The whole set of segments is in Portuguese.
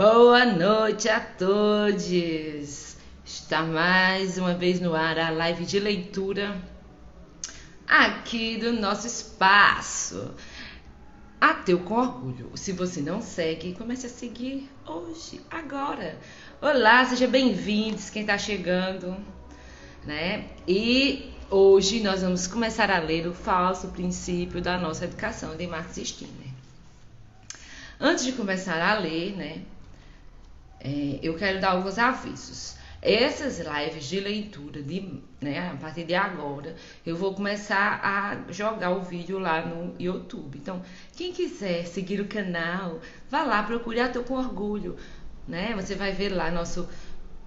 Boa noite a todos! Está mais uma vez no ar a live de leitura aqui do nosso espaço. Ateu com Orgulho. Se você não segue, comece a seguir hoje, agora. Olá, seja bem-vindos quem está chegando, né? E hoje nós vamos começar a ler o falso princípio da nossa educação de Max Stirner. Antes de começar a ler, né? Eu quero dar alguns avisos. Essas lives de leitura, a partir de agora, eu vou começar a jogar o vídeo lá no YouTube. Então, quem quiser seguir o canal, vá lá, procure Ateu com Orgulho, né? Você vai ver lá nosso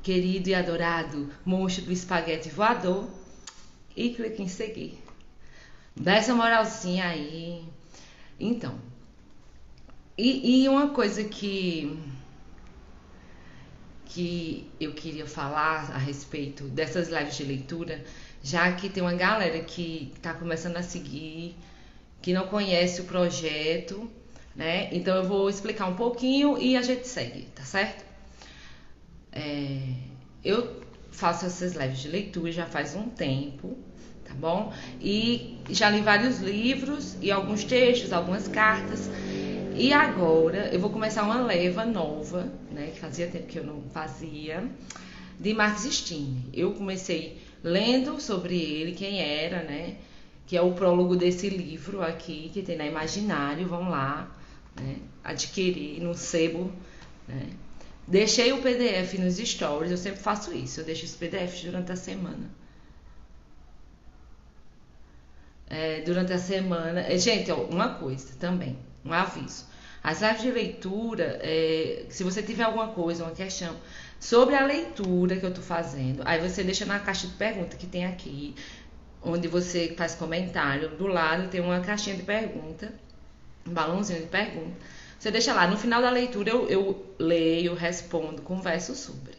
querido e adorado monstro do espaguete voador e clique em seguir. Dá essa moralzinha aí. Então, e uma coisa que eu queria falar a respeito dessas lives de leitura, já que tem uma galera que está começando a seguir, que não conhece o projeto, né? Então eu vou explicar um pouquinho e a gente segue, tá certo? Eu faço essas lives de leitura já faz um tempo, tá bom? E já li vários livros e alguns textos, algumas cartas. E agora eu vou começar uma leva nova, né, que fazia tempo que eu não fazia, de Max Stirner. Eu comecei lendo sobre ele, quem era, né, que é o prólogo desse livro aqui, que tem na Imaginário, vão lá, né, adquirir no sebo, né. Deixei o PDF nos stories, eu sempre faço isso, eu deixo os PDFs durante a semana. Gente, ó, uma coisa também, um aviso. As lives de leitura, se você tiver alguma coisa, uma questão sobre a leitura que eu tô fazendo, aí você deixa na caixa de pergunta que tem aqui, onde você faz comentário. Do lado tem uma caixinha de pergunta, um balãozinho de pergunta. Você deixa lá, no final da leitura eu leio, respondo, converso sobre.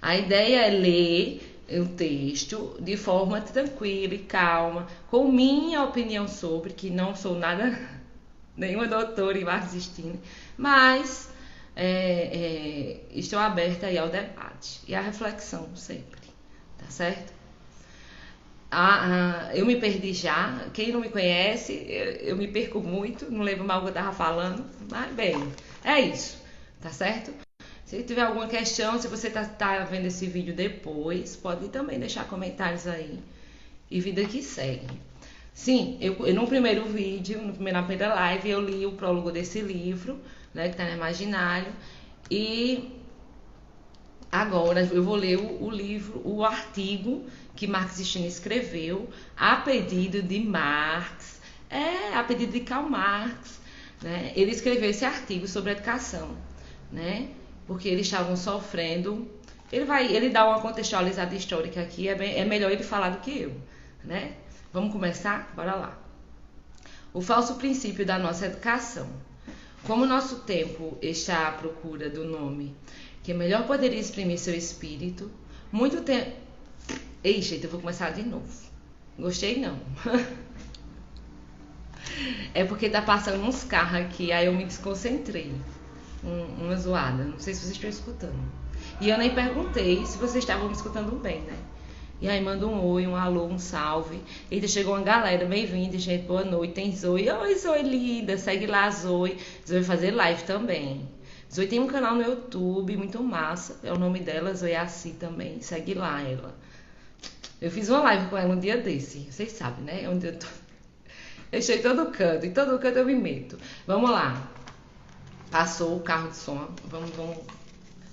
A ideia é ler o texto de forma tranquila e calma, com minha opinião sobre, que não sou nada, nenhuma doutora em Max Stirner, mas estou aberta aí ao debate e à reflexão sempre, tá certo? Eu me perdi já, quem não me conhece, eu me perco muito, não lembro mal o que eu estava falando, mas bem, é isso, tá certo? Se tiver alguma questão, se você tá vendo esse vídeo depois, pode também deixar comentários aí. E vida que segue. Sim, eu no primeiro vídeo, na primeira live, eu li o prólogo desse livro, né, que tá no Imaginário. E agora eu vou ler o livro, o artigo que Max Stirner escreveu, a pedido de Marx, a pedido de Karl Marx, né? Ele escreveu esse artigo sobre educação, né? Porque eles estavam sofrendo. Ele dá uma contextualizada histórica aqui, é melhor ele falar do que eu, né? Vamos começar? Bora lá. O falso princípio da nossa educação. Como o nosso tempo está à procura do nome que melhor poderia exprimir seu espírito, muito tempo... Ei, gente, eu vou começar de novo. Gostei não. É porque tá passando uns carros aqui, aí eu me desconcentrei. Uma zoada, não sei se vocês estão escutando. E eu nem perguntei se vocês estavam me escutando bem, né? E aí manda um oi, um alô, um salve. Eita, chegou uma galera, bem-vinda, gente, boa noite. Tem Zoe, oi Zoe linda, segue lá Zoe. Zoe vai fazer live também. Zoe tem um canal no YouTube, muito massa, é o nome dela, Zoe Assi também, segue lá ela. Eu fiz uma live com ela um dia desse, vocês sabem, né? Onde eu tô... Eu estou em todo canto, em todo canto eu me meto. Vamos lá. Passou o carro de som,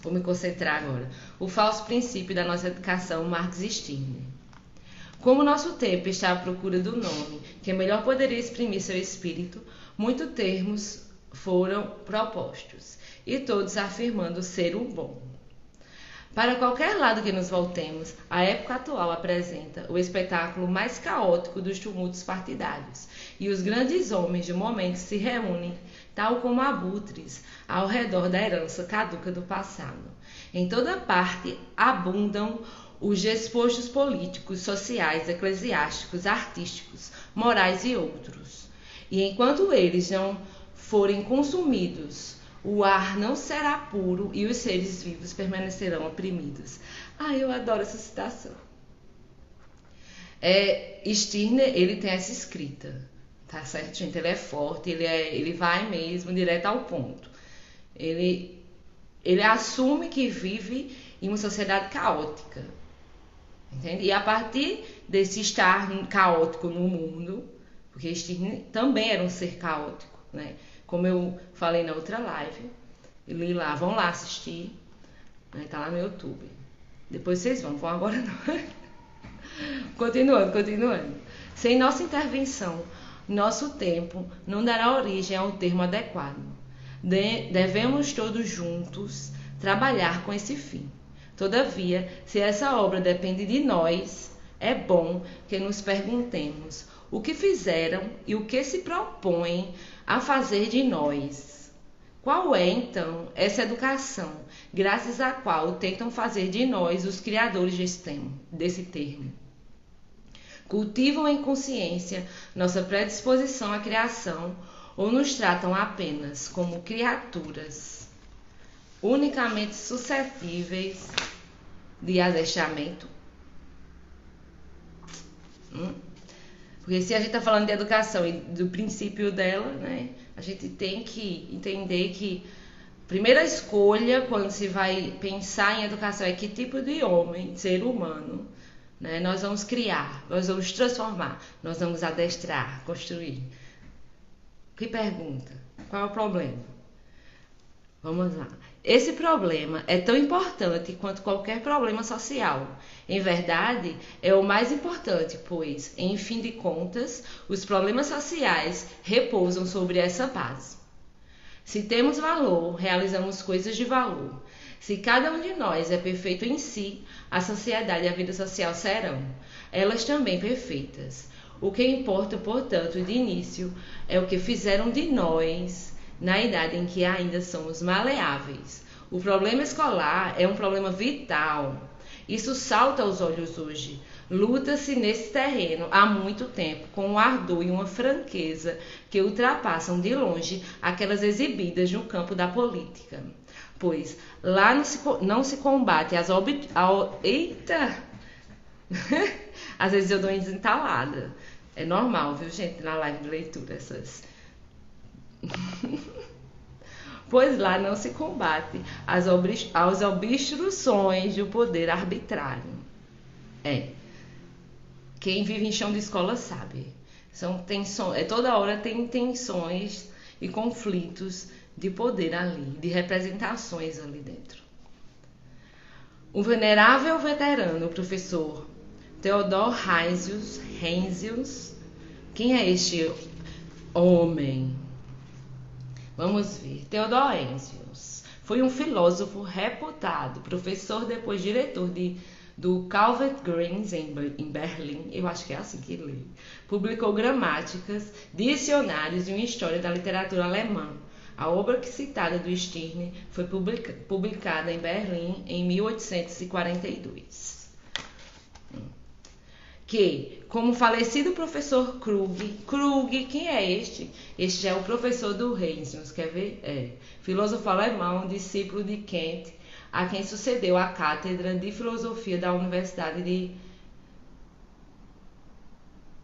vou me concentrar agora. O falso princípio da nossa educação, Max Stirner. Como o nosso tempo está à procura do nome que melhor poderia exprimir seu espírito, muitos termos foram propostos, e todos afirmando ser o bom. Para qualquer lado que nos voltemos, a época atual apresenta o espetáculo mais caótico dos tumultos partidários, e os grandes homens de momento se reúnem, tal como abutres, ao redor da herança caduca do passado. Em toda parte abundam os despostos políticos, sociais, eclesiásticos, artísticos, morais e outros. E enquanto eles não forem consumidos o ar não será puro e os seres vivos permanecerão oprimidos. Eu adoro essa citação. Stirner, ele tem essa escrita, tá certo, gente? Ele é forte, ele vai mesmo direto ao ponto. Ele assume que vive em uma sociedade caótica, entende? E a partir desse estar caótico no mundo, porque Stirner também era um ser caótico, né? Como eu falei na outra live, li lá, vão lá assistir, né? Tá lá no YouTube. Depois vocês vão agora não. Continuando. Sem nossa intervenção, nosso tempo não dará origem ao termo adequado. Devemos todos juntos trabalhar com esse fim. Todavia, se essa obra depende de nós, é bom que nos perguntemos o que fizeram e o que se propõem a fazer de nós. Qual é, então, essa educação, graças à qual tentam fazer de nós os criadores desse termo? Cultivam em consciência nossa predisposição à criação ou nos tratam apenas como criaturas unicamente suscetíveis de adestramento? Porque se a gente está falando de educação e do princípio dela, né, a gente tem que entender que a primeira escolha quando se vai pensar em educação é que tipo de homem, ser humano, né, nós vamos criar, nós vamos transformar, nós vamos adestrar, construir. Que pergunta? Qual é o problema? Vamos lá. Esse problema é tão importante quanto qualquer problema social. Em verdade, é o mais importante, pois, em fim de contas, os problemas sociais repousam sobre essa base. Se temos valor, realizamos coisas de valor. Se cada um de nós é perfeito em si, a sociedade e a vida social serão, elas também perfeitas. O que importa, portanto, de início, é o que fizeram de nós na idade em que ainda somos maleáveis. O problema escolar é um problema vital. Isso salta aos olhos hoje. Luta-se nesse terreno há muito tempo, com um ardor e uma franqueza que ultrapassam de longe aquelas exibidas no campo da política. Pois lá não se combate Eita! Às vezes eu dou uma desentalada. É normal, viu, gente, na live de leitura essas... Pois lá não se combate as obstruções do poder arbitrário. Quem vive em chão de escola sabe. Toda hora tem tensões e conflitos de poder ali, de representações ali dentro. O venerável veterano, o professor Theodor Heinsius, quem é este homem? Vamos ver. Theodor Heinsius foi um filósofo reputado, professor, depois diretor do Calvert Greens em Berlim, eu acho que é assim que lê. Publicou gramáticas, dicionários e uma história da literatura alemã. A obra citada do Stirner foi publicada em Berlim em 1842. Que, como o falecido professor Krug, quem é este? Este é o professor do Heinsius, quer ver? Filósofo alemão, discípulo de Kant, a quem sucedeu a cátedra de filosofia da Universidade de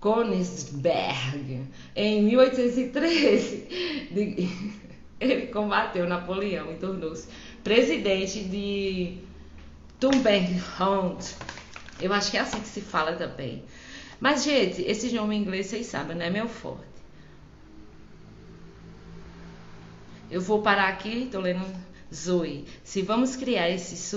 Königsberg em 1813. Ele combateu Napoleão e tornou-se presidente de Treubenhund. Eu acho que é assim que se fala também. Mas, gente, esse nome em inglês, vocês sabem, não é meu forte. Eu vou parar aqui, tô lendo Zoe. Se vamos criar esses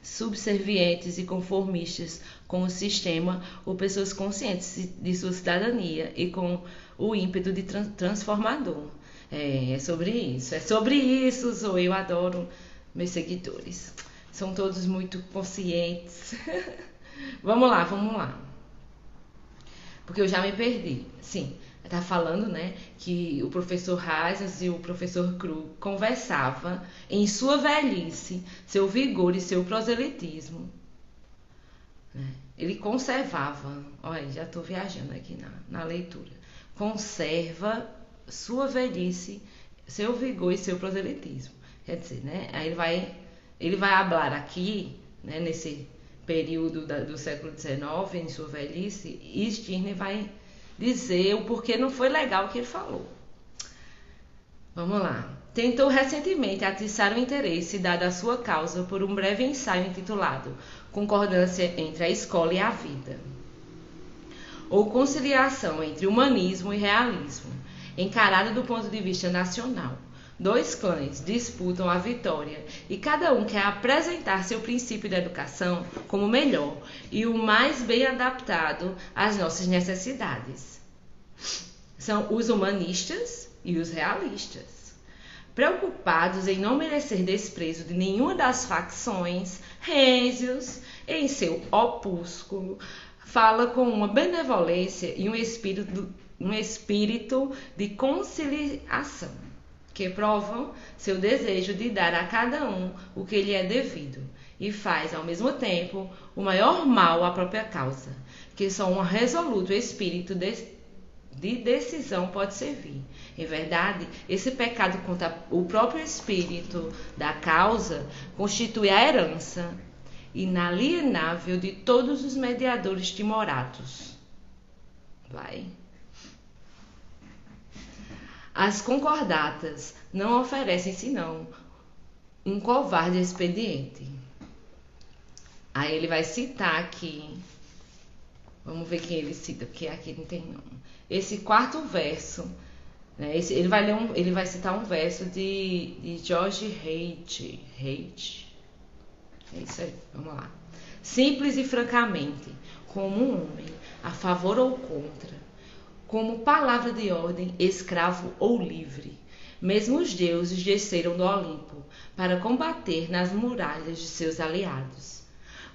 subservientes e conformistas com o sistema, ou pessoas conscientes de sua cidadania e com o ímpeto de transformador. É sobre isso, Zoe. Eu adoro meus seguidores. São todos muito conscientes. Vamos lá. Porque eu já me perdi. Sim, tá falando, né, que o professor Heinsius e o professor Krug conversavam em sua velhice, seu vigor e seu proselitismo. Ele conservava, olha, já estou viajando aqui na leitura. Conserva sua velhice seu vigor e seu proselitismo. Quer dizer, né? Aí ele vai falar aqui, né, nesse período do século XIX, em sua velhice, e Stirner vai dizer o porquê não foi legal o que ele falou. Vamos lá. Tentou recentemente atiçar o interesse dado à sua causa por um breve ensaio intitulado Concordância entre a Escola e a Vida, ou Conciliação entre Humanismo e Realismo, encarado do ponto de vista nacional. Dois clãs disputam a vitória e cada um quer apresentar seu princípio de educação como melhor e o mais bem adaptado às nossas necessidades. São os humanistas e os realistas. Preocupados em não merecer desprezo de nenhuma das facções, Rênzios, em seu opúsculo, fala com uma benevolência e um espírito de conciliação, que provam seu desejo de dar a cada um o que lhe é devido, e faz, ao mesmo tempo, o maior mal à própria causa, que só um resoluto espírito de decisão pode servir. Em verdade, esse pecado contra o próprio espírito da causa constitui a herança inalienável de todos os mediadores timoratos. As concordatas não oferecem senão um covarde expediente. Aí ele vai citar aqui, vamos ver quem ele cita, porque aqui não tem nome. Esse quarto verso, né, ele vai citar um verso de George Haidt. É isso aí, vamos lá. Simples e francamente, como um homem, a favor ou contra, como palavra de ordem, escravo ou livre. Mesmo os deuses desceram do Olimpo para combater nas muralhas de seus aliados.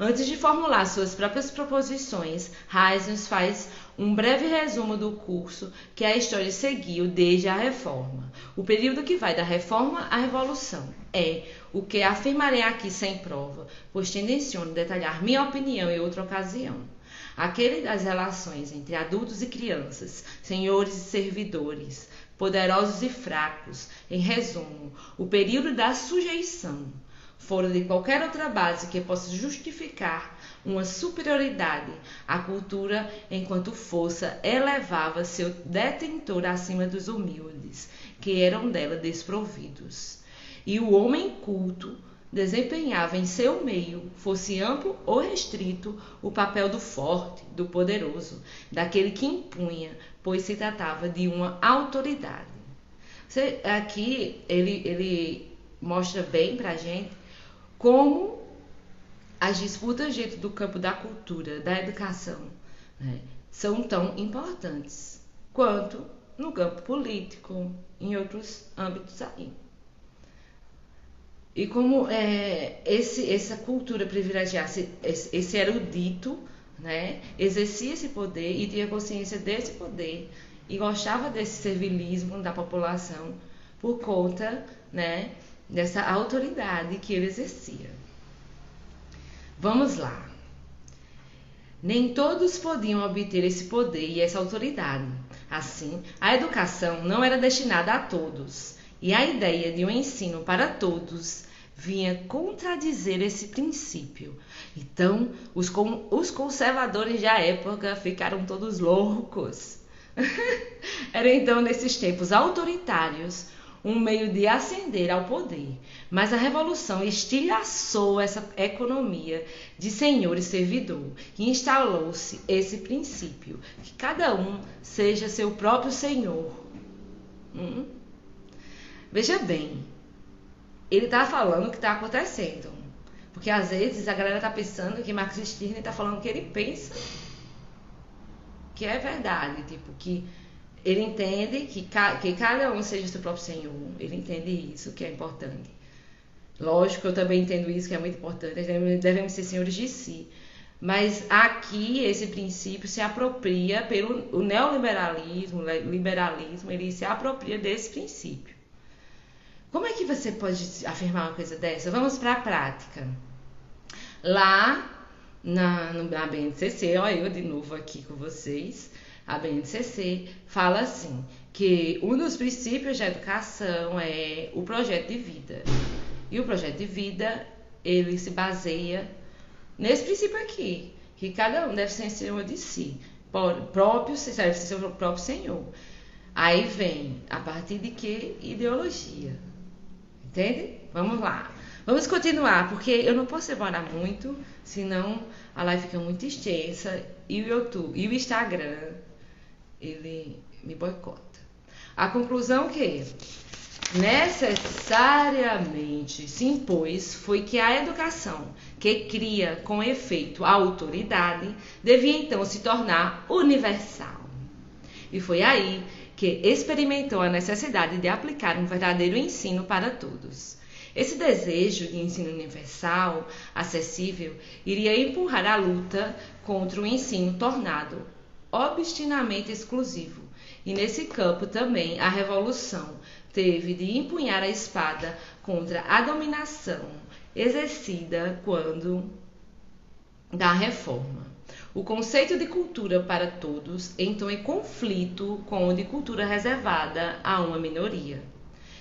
Antes de formular suas próprias proposições, Reisner faz um breve resumo do curso que a história seguiu desde a Reforma. O período que vai da Reforma à Revolução é o que afirmarei aqui sem prova, pois tendenciono detalhar minha opinião em outra ocasião. Aquele das relações entre adultos e crianças, senhores e servidores, poderosos e fracos, em resumo, o período da sujeição, fora de qualquer outra base que possa justificar uma superioridade, a cultura, enquanto força, elevava seu detentor acima dos humildes, que eram dela desprovidos. E o homem culto desempenhava em seu meio, fosse amplo ou restrito, o papel do forte, do poderoso, daquele que impunha, pois se tratava de uma autoridade. Aqui ele mostra bem pra gente como as disputas dentro do campo da cultura, da educação, né, são tão importantes quanto no campo político, em outros âmbitos aí. E como essa cultura privilegiasse esse erudito, né, exercia esse poder e tinha consciência desse poder e gostava desse servilismo da população por conta, né, dessa autoridade que ele exercia. Vamos lá. Nem todos podiam obter esse poder e essa autoridade. Assim, a educação não era destinada a todos, e a ideia de um ensino para todos vinha contradizer esse princípio. Então, os conservadores da época ficaram todos loucos. Era então, nesses tempos autoritários, um meio de ascender ao poder, mas a Revolução estilhaçou essa economia de senhor e servidor e instalou-se esse princípio, que cada um seja seu próprio senhor. Veja bem, ele está falando o que está acontecendo, porque às vezes a galera está pensando que Max Stirner está falando o que ele pensa, que é verdade, tipo, que ele entende que cada um seja seu próprio senhor. Ele entende isso, que é importante. Lógico, eu também entendo isso, que é muito importante. Devemos ser senhores de si. Mas aqui, esse princípio se apropria pelo neoliberalismo, o liberalismo, ele se apropria desse princípio. Como é que você pode afirmar uma coisa dessa? Vamos para a prática. Lá na BNCC, olha eu de novo aqui com vocês, a BNCC, fala assim, que um dos princípios da educação é o projeto de vida. E o projeto de vida, ele se baseia nesse princípio aqui, que cada um deve ser senhor de si, deve ser seu próprio senhor. Aí vem, a partir de que ideologia? Entende? Vamos lá. Vamos continuar, porque eu não posso demorar muito, senão a live fica muito extensa e o YouTube e o Instagram, ele me boicota. A conclusão que necessariamente se impôs foi que a educação, que cria com efeito a autoridade, devia então se tornar universal. E foi aí que experimentou a necessidade de aplicar um verdadeiro ensino para todos. Esse desejo de ensino universal, acessível, iria empurrar a luta contra o ensino tornado obstinadamente exclusivo. E nesse campo também a revolução teve de empunhar a espada contra a dominação exercida quando da reforma. O conceito de cultura para todos entrou em conflito com o de cultura reservada a uma minoria.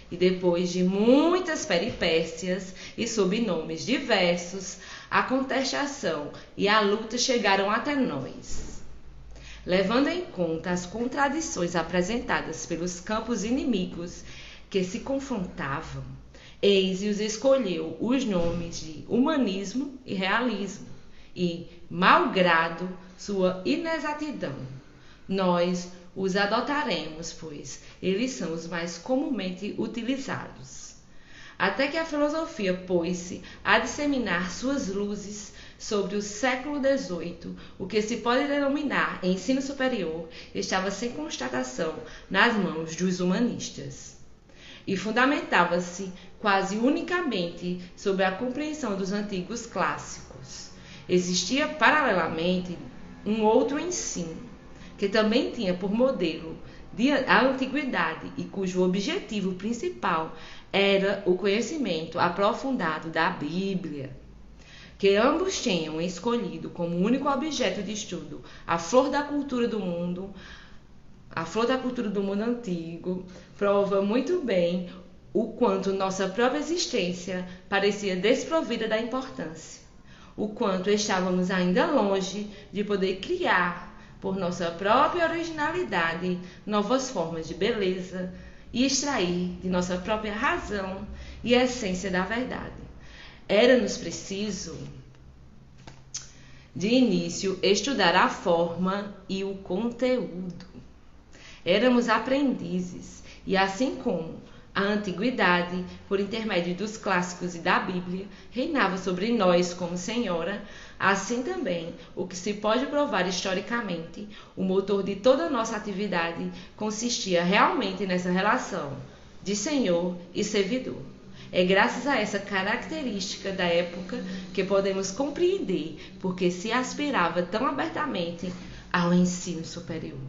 E depois de muitas peripécias e sob nomes diversos, a contestação e a luta chegaram até nós. Levando em conta as contradições apresentadas pelos campos inimigos que se confrontavam, Eisios escolheu os nomes de humanismo e realismo, e, malgrado sua inexatidão, nós os adotaremos, pois eles são os mais comumente utilizados. Até que a filosofia pôs-se a disseminar suas luzes sobre o século XVIII, o que se pode denominar ensino superior estava sem constatação nas mãos dos humanistas, e fundamentava-se quase unicamente sobre a compreensão dos antigos clássicos. Existia, paralelamente, um outro ensino, que também tinha por modelo a antiguidade e cujo objetivo principal era o conhecimento aprofundado da Bíblia. Que ambos tenham escolhido como único objeto de estudo a flor da cultura do mundo antigo, prova muito bem o quanto nossa própria existência parecia desprovida da importância, o quanto estávamos ainda longe de poder criar, por nossa própria originalidade, novas formas de beleza e extrair de nossa própria razão e essência da verdade. Era-nos preciso, de início, estudar a forma e o conteúdo. Éramos aprendizes, e assim como a antiguidade, por intermédio dos clássicos e da Bíblia, reinava sobre nós como senhora, assim também, o que se pode provar historicamente, o motor de toda a nossa atividade consistia realmente nessa relação de senhor e servidor. É graças a essa característica da época que podemos compreender porque se aspirava tão abertamente ao ensino superior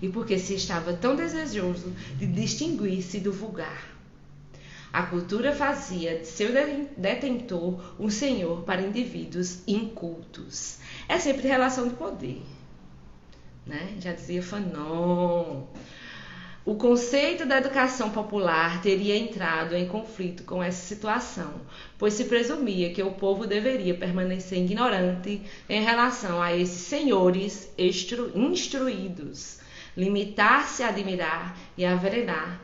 e porque se estava tão desejoso de distinguir-se do vulgar. A cultura fazia de seu detentor um senhor para indivíduos incultos. É sempre relação de poder, né? Já dizia Fanon. O conceito da educação popular teria entrado em conflito com essa situação, pois se presumia que o povo deveria permanecer ignorante em relação a esses senhores instruídos, limitar-se a admirar e a venerar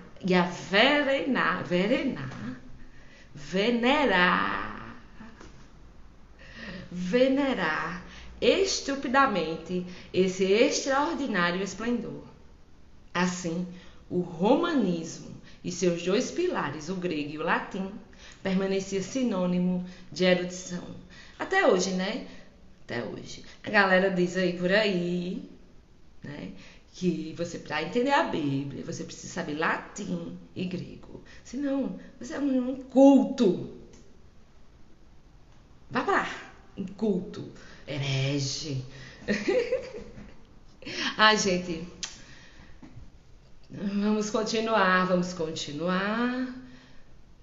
estupidamente esse extraordinário esplendor. Assim, o romanismo e seus dois pilares, o grego e o latim, permanecia sinônimo de erudição. Até hoje, né? Até hoje. A galera diz aí por aí, né, que você, para entender a Bíblia, você precisa saber latim e grego. Senão, você é um inculto. Vá pra lá, inculto, herege. Gente, vamos continuar.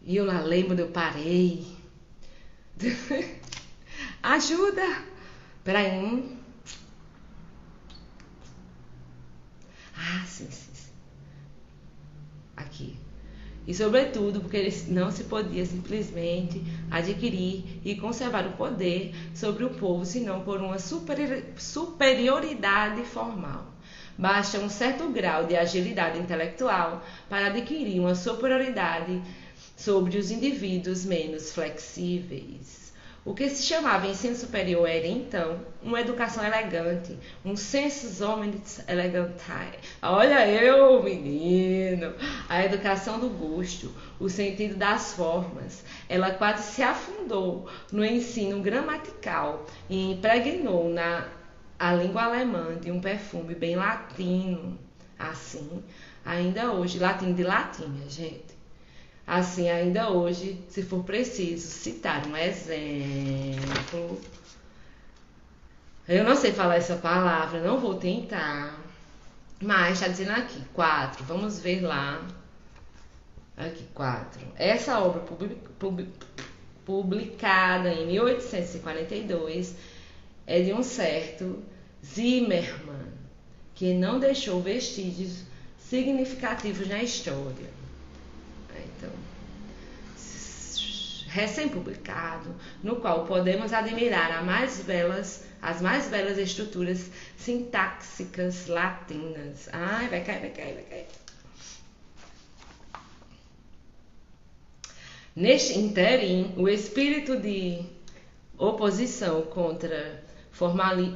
E eu lá lembro onde eu parei. Ajuda! Peraí. sim. Aqui. E, sobretudo, porque não se podia simplesmente adquirir e conservar o poder sobre o povo, senão por uma superioridade formal. Basta um certo grau de agilidade intelectual para adquirir uma superioridade sobre os indivíduos menos flexíveis. O que se chamava ensino superior era, então, uma educação elegante, um sensus hominis elegantiae. Olha eu, menino! A educação do gosto, o sentido das formas. Ela quase se afundou no ensino gramatical e impregnou a língua alemã de um perfume bem latino. Assim, ainda hoje, latino de latim, minha gente. Assim, ainda hoje, se for preciso citar um exemplo, eu não sei falar essa palavra, não vou tentar, mas está dizendo aqui, 4, vamos ver lá, aqui, 4. Essa obra publicada em 1842 é de um certo Zimmermann, que não deixou vestígios significativos na história. Então, recém-publicado, no qual podemos admirar as mais belas estruturas sintáxicas latinas. Ai, vai cair. Neste ínterim, o espírito de oposição contra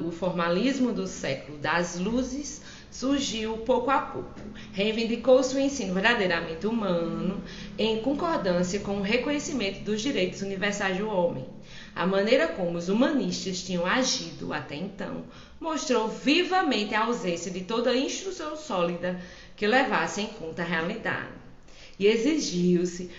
o formalismo do século das luzes surgiu pouco a pouco. Reivindicou-se o ensino verdadeiramente humano, em concordância com o reconhecimento dos direitos universais do homem. A maneira como os humanistas tinham agido até então mostrou vivamente a ausência de toda instrução sólida que levasse em conta a realidade. E exigiu-se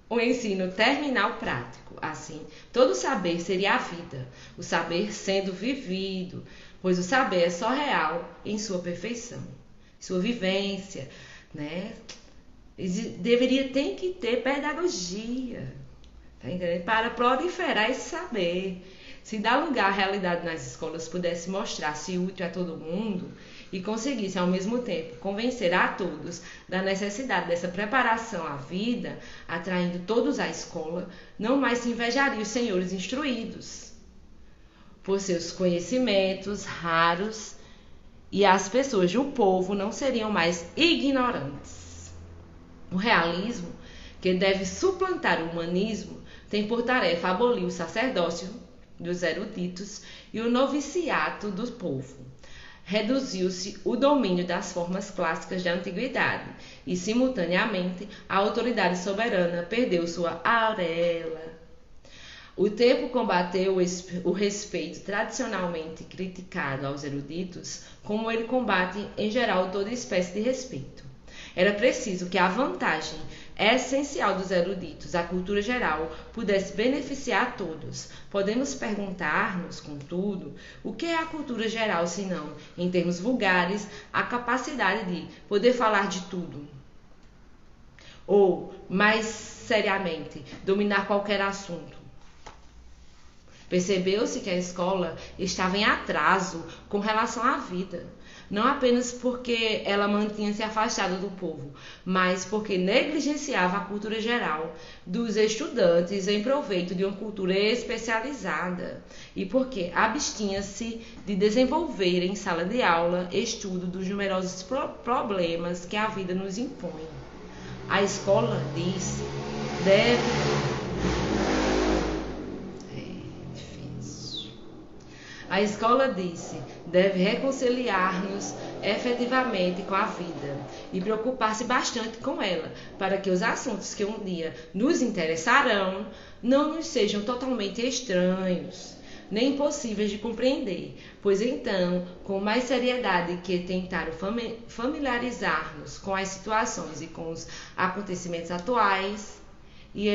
o ensino terminal prático. Assim, todo saber seria a vida, o saber sendo vivido, pois o saber é só real em sua perfeição, sua vivência, né? Tem que ter pedagogia, tá entendendo? Para proliferar esse saber. Se dar lugar à realidade nas escolas pudesse mostrar-se útil a todo mundo e conseguisse ao mesmo tempo convencer a todos da necessidade dessa preparação à vida, atraindo todos à escola, não mais se invejaria os senhores instruídos por seus conhecimentos raros, e as pessoas do povo não seriam mais ignorantes. O realismo, que deve suplantar o humanismo, tem por tarefa abolir o sacerdócio dos eruditos e o noviciato do povo. Reduziu-se o domínio das formas clássicas da antiguidade e, simultaneamente, a autoridade soberana perdeu sua auréola. O tempo combateu o respeito tradicionalmente criticado aos eruditos, como ele combate, em geral, toda espécie de respeito. Era preciso que a vantagem essencial dos eruditos, a cultura geral, pudesse beneficiar a todos. Podemos perguntar-nos, contudo, o que é a cultura geral, senão, em termos vulgares, a capacidade de poder falar de tudo? Ou, mais seriamente, dominar qualquer assunto. Percebeu-se que a escola estava em atraso com relação à vida, não apenas porque ela mantinha-se afastada do povo, mas porque negligenciava a cultura geral dos estudantes em proveito de uma cultura especializada e porque abstinha-se de desenvolver em sala de aula estudo dos numerosos problemas que a vida nos impõe. A escola, disse, deve reconciliar-nos efetivamente com a vida e preocupar-se bastante com ela, para que os assuntos que um dia nos interessarão não nos sejam totalmente estranhos, nem impossíveis de compreender, pois então, com mais seriedade que tentar familiarizar-nos com as situações e com os acontecimentos atuais, e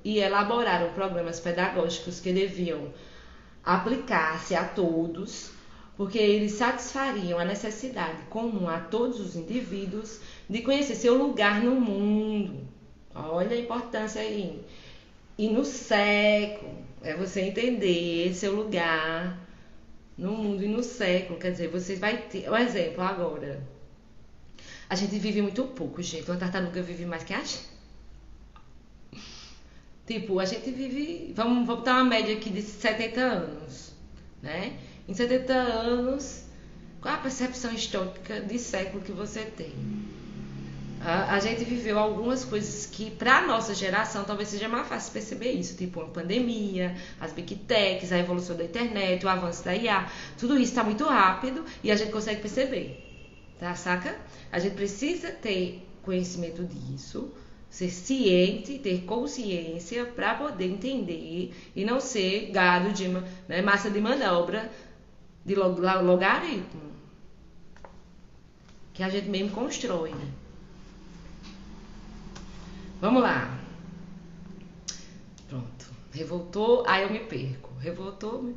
elaboraram programas pedagógicos que deviam aplicar-se a todos, porque eles satisfariam a necessidade comum a todos os indivíduos de conhecer seu lugar no mundo. Olha a importância aí. E no século, é você entender seu lugar no mundo e no século. Quer dizer, você vai ter... Um exemplo agora. A gente vive muito pouco, gente. Uma tartaruga vive mais que a gente. Tipo, a gente vive... Vamos botar uma média aqui de 70 anos, né? Em 70 anos, qual a percepção histórica de século que você tem? A gente viveu algumas coisas que, para a nossa geração, talvez seja mais fácil perceber isso, tipo a pandemia, as big techs, a evolução da internet, o avanço da IA, tudo isso está muito rápido e a gente consegue perceber, tá? Saca? A gente precisa ter conhecimento disso, ser ciente, ter consciência para poder entender e não ser gado de massa de manobra de logaritmo que a gente mesmo constrói, né? Vamos lá. Pronto. Revoltou, aí eu me perco. Revoltou.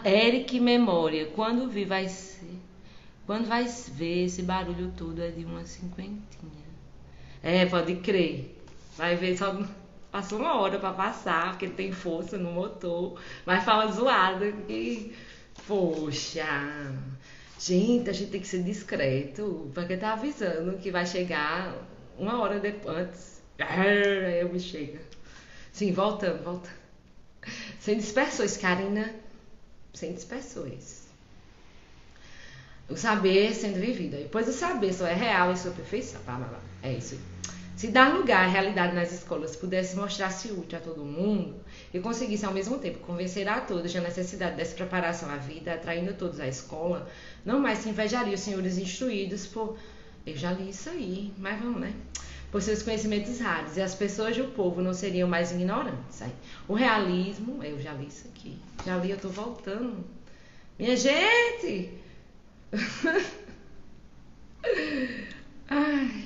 Eric Memória. Quando vai ver esse barulho todo é de uma cinquentinha. Pode crer. Vai ver, só passou uma hora pra passar, porque tem força no motor. Mas fala zoada que... Poxa... Gente, a gente tem que ser discreto, porque tá avisando que vai chegar uma hora antes. Aí eu me chega. Sim, voltando. Sem dispersões, Karina. Sem dispersões. O saber sendo vivido. Pois o saber só é real em sua perfeição. É isso aí. Se dar lugar à realidade nas escolas pudesse mostrar-se útil a todo mundo e conseguisse ao mesmo tempo convencer a todos da necessidade dessa preparação à vida, atraindo todos à escola, não mais se invejaria os senhores instruídos por... Eu já li isso aí, mas vamos, né? Por seus conhecimentos raros, e as pessoas do povo não seriam mais ignorantes. O realismo... Eu já li isso aqui. Já li, eu tô voltando. Minha gente! Ai...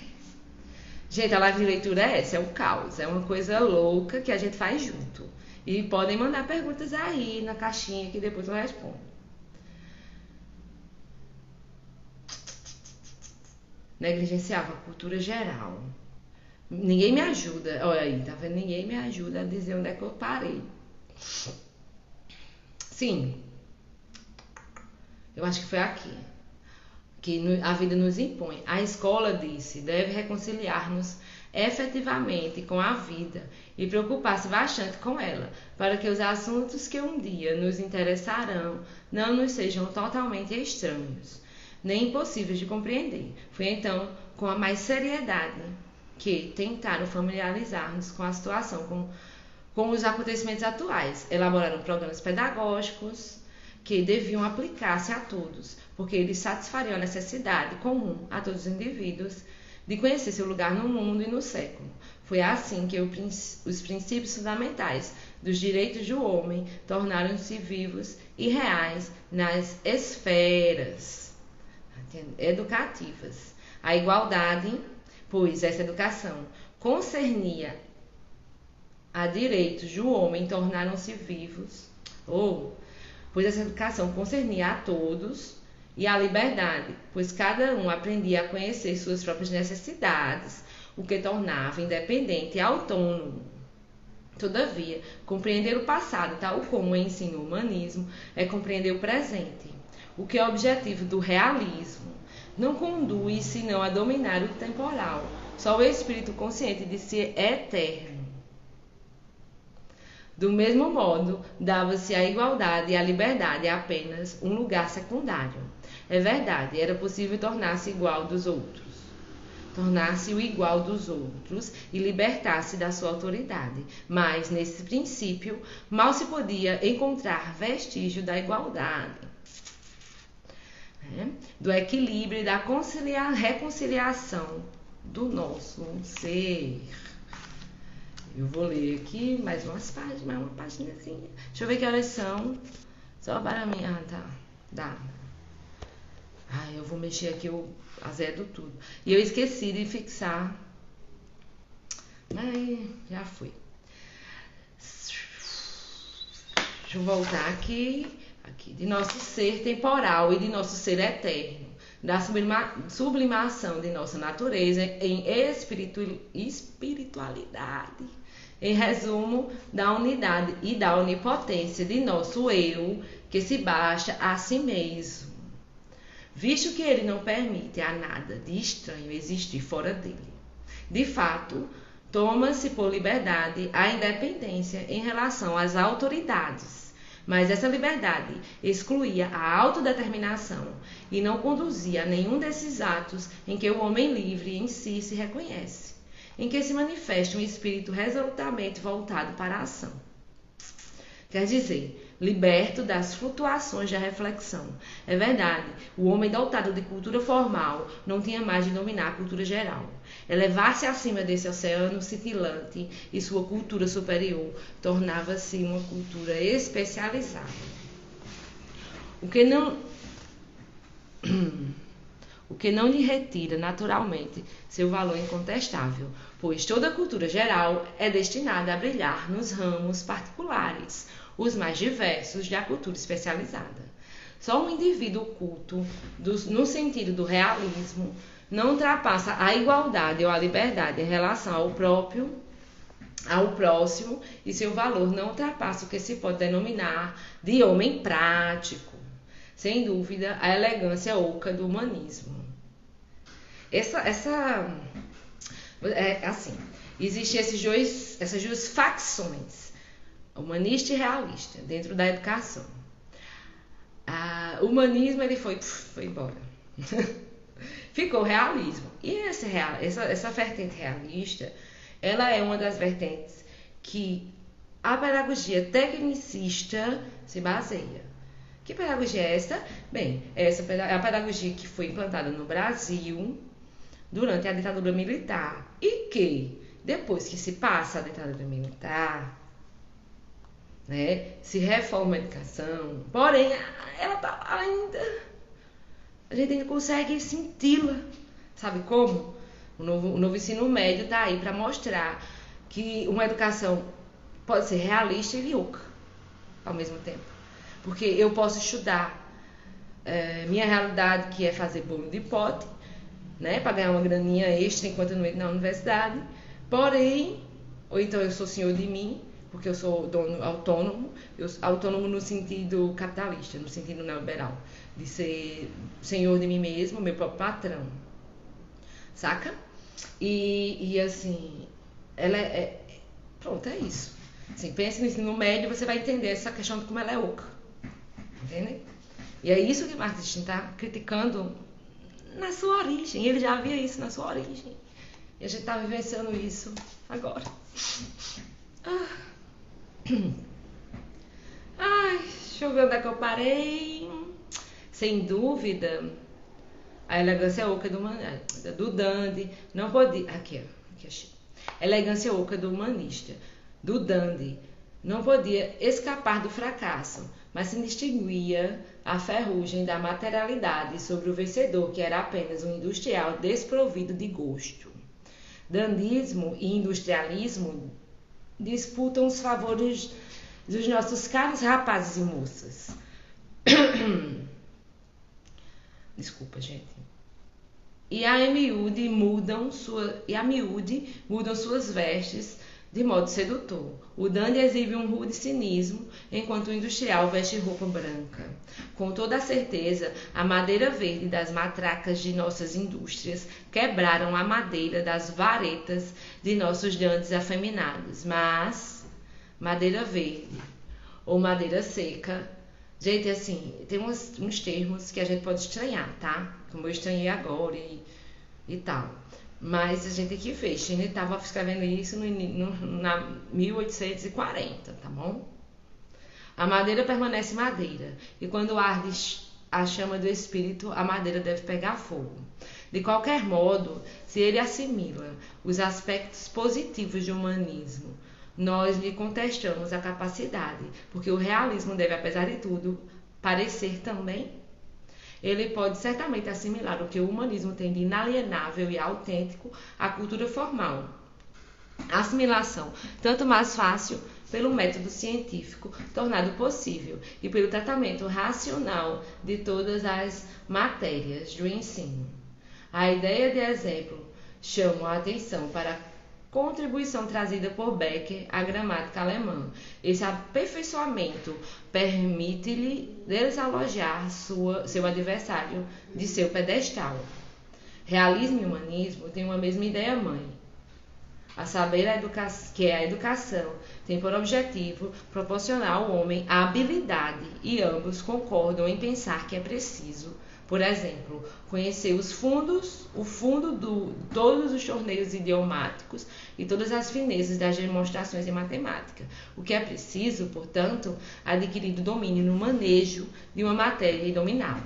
Gente, a live de leitura é essa, é um caos, é uma coisa louca que a gente faz junto. E podem mandar perguntas aí na caixinha que depois eu respondo. Negligenciava a cultura geral. Ninguém me ajuda, olha aí, tá vendo? Ninguém me ajuda a dizer onde é que eu parei. Sim, eu acho que foi aqui. Que a vida nos impõe. A escola disse, deve reconciliar-nos efetivamente com a vida e preocupar-se bastante com ela, para que os assuntos que um dia nos interessarão não nos sejam totalmente estranhos, nem impossíveis de compreender. Foi então com a mais seriedade que tentaram familiarizar-nos com a situação, com os acontecimentos atuais, elaboraram programas pedagógicos que deviam aplicar-se a todos, porque eles satisfariam a necessidade comum a todos os indivíduos de conhecer seu lugar no mundo e no século. Foi assim que os princípios fundamentais dos direitos do homem tornaram-se vivos e reais nas esferas educativas. A igualdade, pois essa educação concernia a direitos do homem, tornaram-se vivos, pois essa educação concernia a todos, e a liberdade, pois cada um aprendia a conhecer suas próprias necessidades, o que tornava independente e autônomo. Todavia, compreender o passado, tal como ensina o humanismo, é compreender o presente, o que é o objetivo do realismo. Não conduz senão a dominar o temporal, só o espírito consciente de ser eterno. Do mesmo modo, dava-se a igualdade e a liberdade apenas um lugar secundário. É verdade, era possível tornar-se igual dos outros. Tornar-se o igual dos outros e libertar-se da sua autoridade. Mas, nesse princípio, mal se podia encontrar vestígio da igualdade, do equilíbrio e da reconciliação do nosso ser. Eu vou ler aqui mais umas páginas, mais uma paginazinha. Deixa eu ver que horas são. Só para mim. Tá. Dá. Eu vou mexer aqui, eu azedo tudo. E eu esqueci de fixar. Já fui. Deixa eu voltar aqui. De nosso ser temporal e de nosso ser eterno. Da sublimação de nossa natureza em espiritualidade. em resumo, da unidade e da onipotência de nosso eu, que se baixa a si mesmo, visto que ele não permite a nada de estranho existir fora dele. De fato, toma-se por liberdade a independência em relação às autoridades, mas essa liberdade excluía a autodeterminação e não conduzia a nenhum desses atos em que o homem livre em si se reconhece, em que se manifesta um espírito resolutamente voltado para a ação. Quer dizer, liberto das flutuações da reflexão. É verdade, o homem dotado de cultura formal não tinha mais de dominar a cultura geral. Elevar-se acima desse oceano cintilante e sua cultura superior tornava-se uma cultura especializada. O que não lhe retira naturalmente seu valor incontestável, pois toda a cultura geral é destinada a brilhar nos ramos particulares, os mais diversos da cultura especializada. Só um indivíduo culto, no sentido do realismo, não ultrapassa a igualdade ou a liberdade em relação ao próximo, e seu valor não ultrapassa o que se pode denominar de homem prático. Sem dúvida, a elegância oca do humanismo. Existem essas duas facções, humanista e realista, dentro da educação. O humanismo ele foi embora. Ficou o realismo. E essa vertente realista, ela é uma das vertentes que a pedagogia tecnicista se baseia. Que pedagogia é essa? Bem, essa é a pedagogia que foi implantada no Brasil durante a ditadura militar e que, depois que se passa a ditadura militar, né, se reforma a educação, porém, ela tá ainda... A gente ainda consegue senti-la. Sabe como? O novo ensino médio está aí para mostrar que uma educação pode ser realista e oca ao mesmo tempo. Porque eu posso estudar minha realidade, que é fazer bolo de pote, né, para ganhar uma graninha extra enquanto eu não entro na universidade. Porém, ou então eu sou senhor de mim, porque eu sou dono autônomo, autônomo no sentido capitalista, no sentido neoliberal, de ser senhor de mim mesmo, meu próprio patrão, saca? E assim, pronto, é isso. Assim, pense no ensino médio, você vai entender essa questão de como ela é oca, entende? E é isso que Marx está criticando na sua origem. Ele já havia isso na sua origem, e a gente está vivenciando isso agora. Deixa eu ver onde é que eu parei. Sem dúvida, a elegância oca do dandy não podia... Aqui achei. A elegância oca do humanista, do dandy, não podia escapar do fracasso, mas se distinguia a ferrugem da materialidade sobre o vencedor, que era apenas um industrial desprovido de gosto. Dandismo e industrialismo disputam os favores dos nossos caros rapazes e moças. Desculpa, gente. E a miúde mudam suas vestes de modo sedutor. O dandy exibe um rude cinismo, enquanto o industrial veste roupa branca. Com toda a certeza, a madeira verde das matracas de nossas indústrias quebraram a madeira das varetas de nossos dandies afeminados. Mas madeira verde ou madeira seca, gente, assim, tem uns termos que a gente pode estranhar, tá? Como eu estranhei agora e tal. Mas a gente aqui fez. A gente estava escrevendo isso na 1840, tá bom? A madeira permanece madeira, e quando arde a chama do espírito, a madeira deve pegar fogo. De qualquer modo, se ele assimila os aspectos positivos do humanismo, nós lhe contestamos a capacidade, porque o realismo deve, apesar de tudo, parecer também. Ele pode certamente assimilar o que o humanismo tem de inalienável e autêntico à cultura formal. A assimilação, tanto mais fácil pelo método científico tornado possível e pelo tratamento racional de todas as matérias do ensino. A ideia de exemplo chama a atenção para contribuição trazida por Becker à gramática alemã. Esse aperfeiçoamento permite-lhe desalojar seu adversário de seu pedestal. Realismo e humanismo têm uma mesma ideia-mãe, a saber, que a educação tem por objetivo proporcionar ao homem a habilidade, e ambos concordam em pensar que é preciso, por exemplo, conhecer o fundo de todos os torneios idiomáticos e todas as finezas das demonstrações em matemática. O que é preciso, portanto, adquirir o domínio no manejo de uma matéria e dominá-la.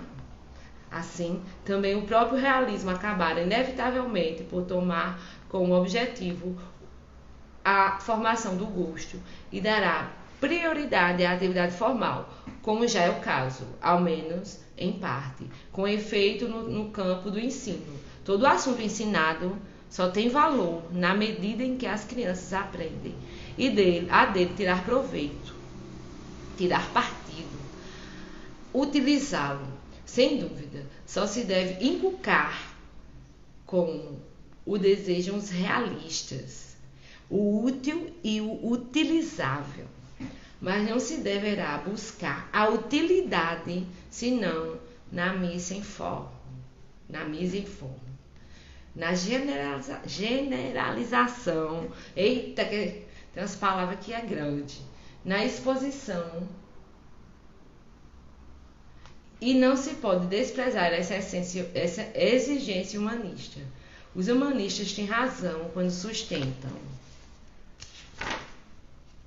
Assim, também o próprio realismo acabará inevitavelmente por tomar como objetivo a formação do gosto e dará prioridade à atividade formal, como já é o caso, ao menos em parte, com efeito no campo do ensino. Todo assunto ensinado só tem valor na medida em que as crianças aprendem e dele tirar proveito, tirar partido, utilizá-lo. Sem dúvida, só se deve inculcar com o desejam os realistas, o útil e o utilizável, mas não se deverá buscar a utilidade, senão na mise en forme, na generalização, eita, que tem umas palavras que é grande, na exposição, e não se pode desprezar essa exigência humanista. Os humanistas têm razão quando sustentam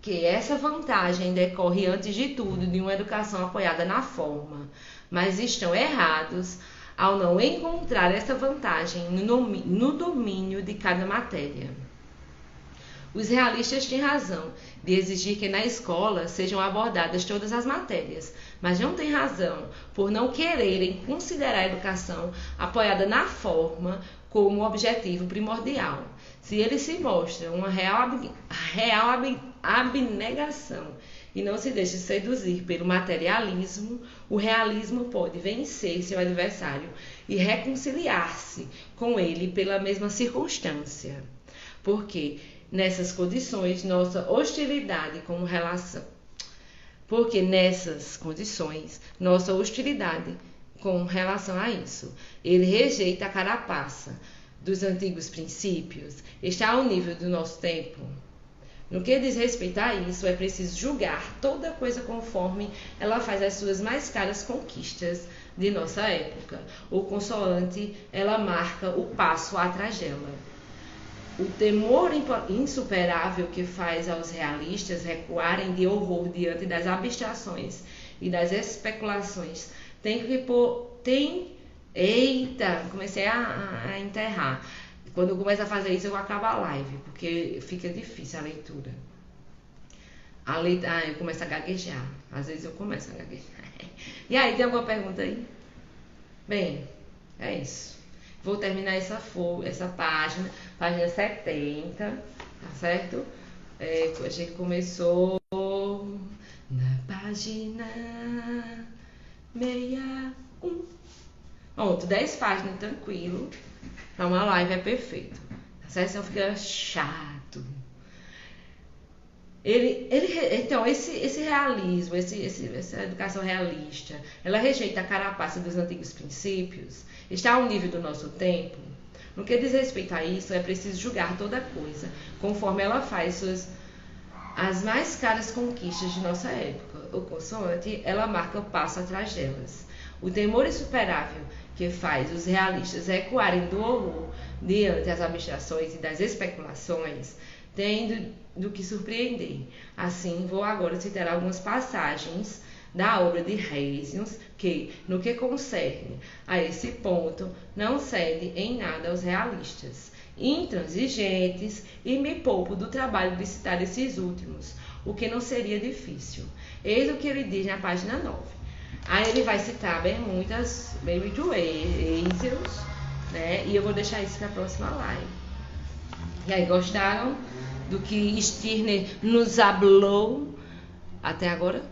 que essa vantagem decorre antes de tudo de uma educação apoiada na forma, mas estão errados ao não encontrar essa vantagem no domínio de cada matéria. Os realistas têm razão de exigir que na escola sejam abordadas todas as matérias, mas não têm razão por não quererem considerar a educação apoiada na forma como objetivo primordial. Se eles se mostram uma real abnegação e não se deixa seduzir pelo materialismo, o realismo pode vencer seu adversário e reconciliar-se com ele pela mesma circunstância. Porque nessas condições, nossa hostilidade com relação a isso. Ele rejeita a carapaça dos antigos princípios, está ao nível do nosso tempo. No que diz respeito a isso, é preciso julgar toda coisa conforme ela faz as suas mais caras conquistas de nossa época. O consoante, ela marca o passo atrás dela. O temor insuperável que faz aos realistas recuarem de horror diante das abstrações e das especulações comecei a enterrar. Quando eu começo a fazer isso, eu acabo a live, porque fica difícil a leitura. Eu começo a gaguejar. Às vezes eu começo a gaguejar. E aí, tem alguma pergunta aí? Bem, é isso. Vou terminar essa página 70, tá certo? A gente começou na página 61. Pronto, 10 páginas, tranquilo. Para uma live é perfeito. Tá certo? Senão fica chato. Então, esse realismo, essa educação realista, ela rejeita a carapaça dos antigos princípios, está ao nível do nosso tempo. No que diz respeito a isso, é preciso julgar toda coisa, conforme ela faz as mais caras conquistas de nossa época. O consoante, ela marca o passo atrás delas. O temor insuperável que faz os realistas recuarem do horror diante das abstrações e das especulações, tem do que surpreender. Assim, vou agora citar algumas passagens da obra de Hesiod, que, no que concerne a esse ponto, não cede em nada aos realistas, intransigentes, e me poupo do trabalho de citar esses últimos, o que não seria difícil. Eis o que ele diz na página 9. Aí ele vai citar muito Hesiod, né? E eu vou deixar isso para a próxima live. E aí, gostaram do que Stirner nos falou até agora?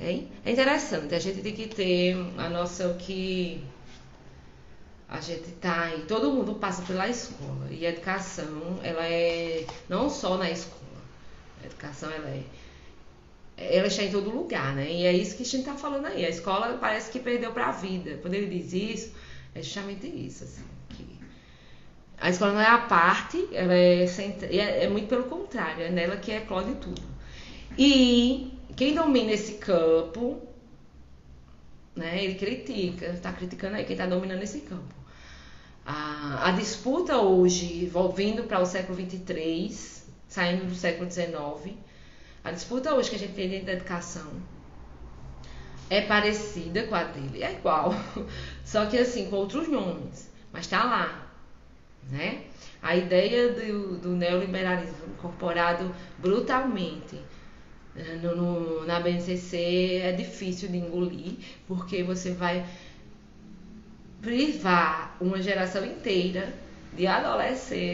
É interessante, a gente tem que ter a noção que A gente tá aí, todo mundo passa pela escola. E a educação, ela é não só na escola. A educação, ela está em todo lugar, né? E é isso que a gente tá falando aí. A escola parece que perdeu para a vida. Quando ele diz isso, é justamente isso, assim. Que a escola não é a parte, ela é muito pelo contrário, é nela que eclode tudo. E quem domina esse campo, né? Ele critica, está criticando aí quem está dominando esse campo. A disputa hoje, vindo para o século XXIII, saindo do século XIX, a disputa hoje que a gente tem dentro da educação é parecida com a dele, é igual, só que assim, com outros nomes, mas está lá, né? A ideia do neoliberalismo incorporado brutalmente na BNCC é difícil de engolir, porque você vai privar uma geração inteira de adolescentes